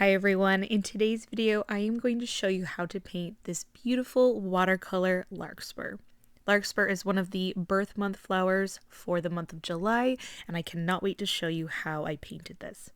Hi everyone, in today's video I am going to show you how to paint this beautiful watercolor larkspur. Larkspur is one of the birth month flowers for the month of July, and I cannot wait to show you how I painted this.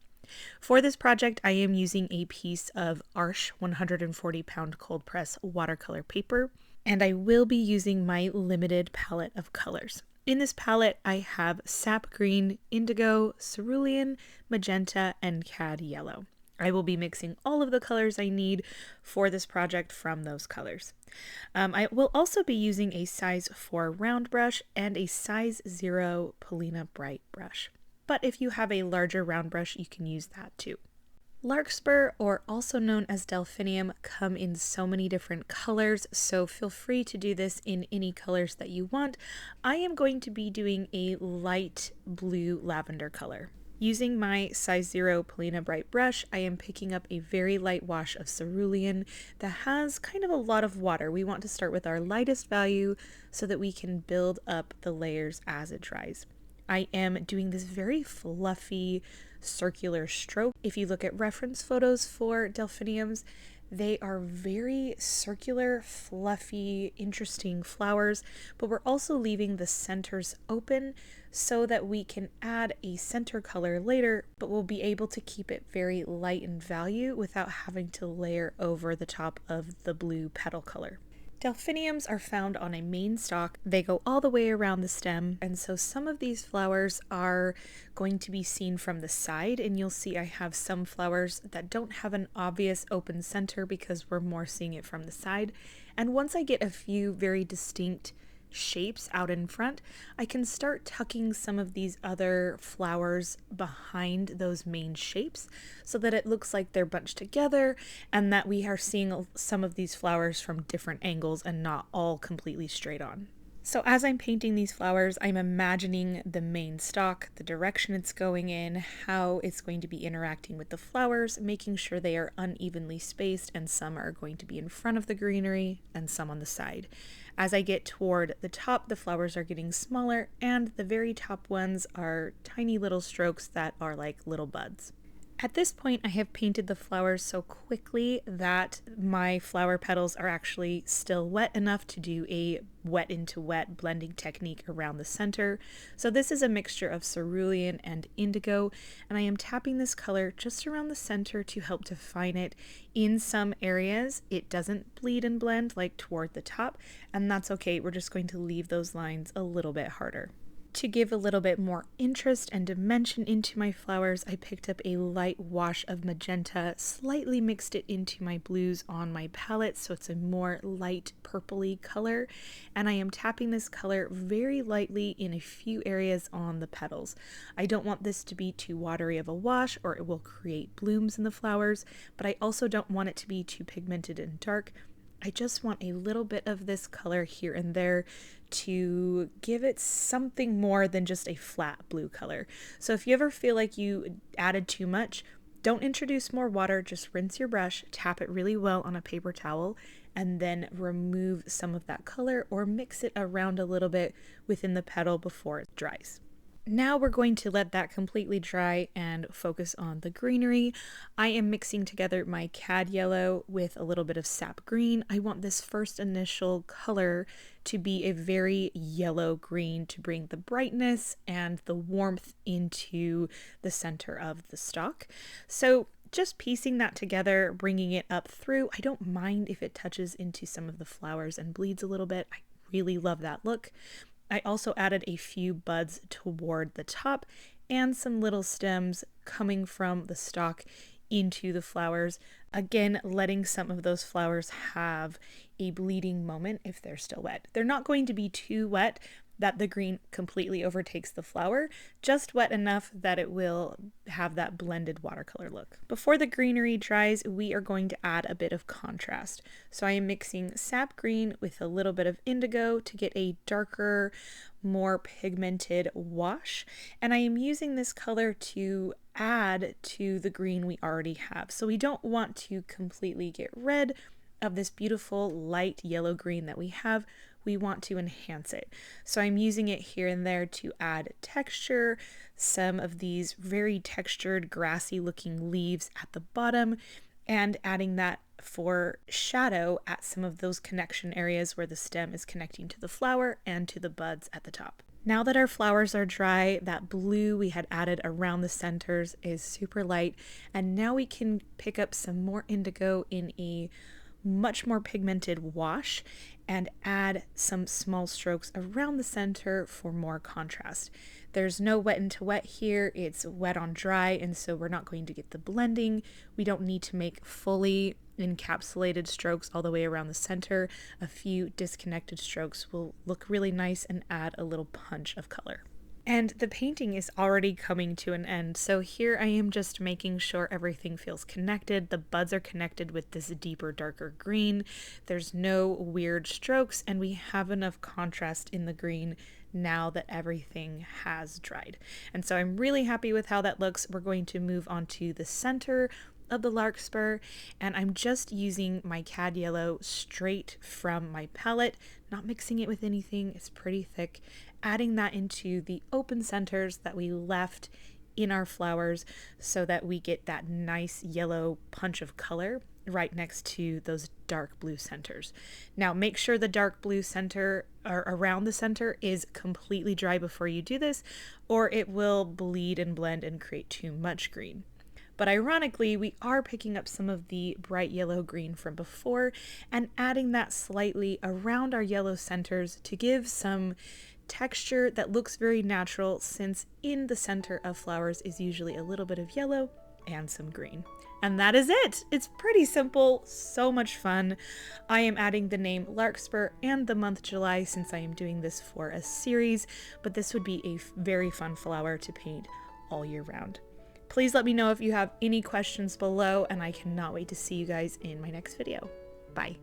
For this project I am using a piece of Arches 140-pound cold press watercolor paper, and I will be using my limited palette of colors. In this palette I have sap green, indigo, cerulean, magenta, and cad yellow. I will be mixing all of the colors I need for this project from those colors. I will also be using a size 4 round brush and a size 0 Polina Bright brush. But if you have a larger round brush, you can use that too. Larkspur, or also known as delphinium, come in so many different colors, so feel free to do this in any colors that you want. I am going to be doing a light blue lavender color. Using my size 0 Polina Bright brush, I am picking up a very light wash of cerulean that has kind of a lot of water. We want to start with our lightest value so that we can build up the layers as it dries. I am doing this very fluffy circular stroke. If you look at reference photos for delphiniums, they are very circular, fluffy, interesting flowers, but we're also leaving the centers open so that we can add a center color later, but we'll be able to keep it very light in value without having to layer over the top of the blue petal color. Delphiniums are found on a main stalk. They go all the way around the stem, and so some of these flowers are going to be seen from the side, and you'll see I have some flowers that don't have an obvious open center because we're more seeing it from the side. And once I get a few very distinct shapes out in front, I can start tucking some of these other flowers behind those main shapes so that it looks like they're bunched together and that we are seeing some of these flowers from different angles and not all completely straight on. So as I'm painting these flowers, I'm imagining the main stalk, the direction it's going in, how it's going to be interacting with the flowers, making sure they are unevenly spaced, and some are going to be in front of the greenery and some on the side. As I get toward the top, the flowers are getting smaller, and the very top ones are tiny little strokes that are like little buds. At this point, I have painted the flowers so quickly that my flower petals are actually still wet enough to do a wet into wet blending technique around the center. So this is a mixture of cerulean and indigo, and I am tapping this color just around the center to help define it. In some areas, it doesn't bleed and blend like toward the top, and that's okay. We're just going to leave those lines a little bit harder. To give a little bit more interest and dimension into my flowers, I picked up a light wash of magenta, slightly mixed it into my blues on my palette so it's a more light purpley color, and I am tapping this color very lightly in a few areas on the petals. I don't want this to be too watery of a wash or it will create blooms in the flowers, but I also don't want it to be too pigmented and dark. I just want a little bit of this color here and there to give it something more than just a flat blue color. So if you ever feel like you added too much, don't introduce more water, just rinse your brush, tap it really well on a paper towel, and then remove some of that color or mix it around a little bit within the petal before it dries. Now we're going to let that completely dry and focus on the greenery. I am mixing together my cad yellow with a little bit of sap green. I want this first initial color to be a very yellow green to bring the brightness and the warmth into the center of the stalk. So just piecing that together, bringing it up through. I don't mind if it touches into some of the flowers and bleeds a little bit. I really love that look. I also added a few buds toward the top and some little stems coming from the stalk into the flowers. Again, letting some of those flowers have a bleeding moment if they're still wet. They're not going to be too wet that the green completely overtakes the flower, just wet enough that it will have that blended watercolor look. Before the greenery dries, we are going to add a bit of contrast. So I am mixing sap green with a little bit of indigo to get a darker, more pigmented wash, and I am using this color to add to the green we already have. So we don't want to completely get rid of this beautiful light yellow green that we have. we want to enhance it. So I'm using it here and there to add texture, some of these very textured grassy looking leaves at the bottom, and adding that for shadow at some of those connection areas where the stem is connecting to the flower and to the buds at the top. Now that our flowers are dry, that blue we had added around the centers is super light, and now we can pick up some more indigo in a much more pigmented wash and add some small strokes around the center for more contrast. There's no wet into wet here, it's wet on dry, and so we're not going to get the blending. We don't need to make fully encapsulated strokes all the way around the center. A few disconnected strokes will look really nice and add a little punch of color. And the painting is already coming to an end, so here I am just making sure everything feels connected. The buds are connected with this deeper, darker green. There's no weird strokes, and we have enough contrast in the green now that everything has dried. And so I'm really happy with how that looks. We're going to move on to the center of the larkspur, and I'm just using my cad yellow straight from my palette, not mixing it with anything. It's pretty thick, adding that into the open centers that we left in our flowers so that we get that nice yellow punch of color right next to those dark blue centers. Now make sure the dark blue center or around the center is completely dry before you do this, or it will bleed and blend and create too much green. But ironically, we are picking up some of the bright yellow green from before and adding that slightly around our yellow centers to give some texture that looks very natural, since in the center of flowers is usually a little bit of yellow and some green. And that is it. It's pretty simple, so much fun. I am adding the name Larkspur and the month July since I am doing this for a series, but this would be a very fun flower to paint all year round. Please let me know if you have any questions below, and I cannot wait to see you guys in my next video. Bye.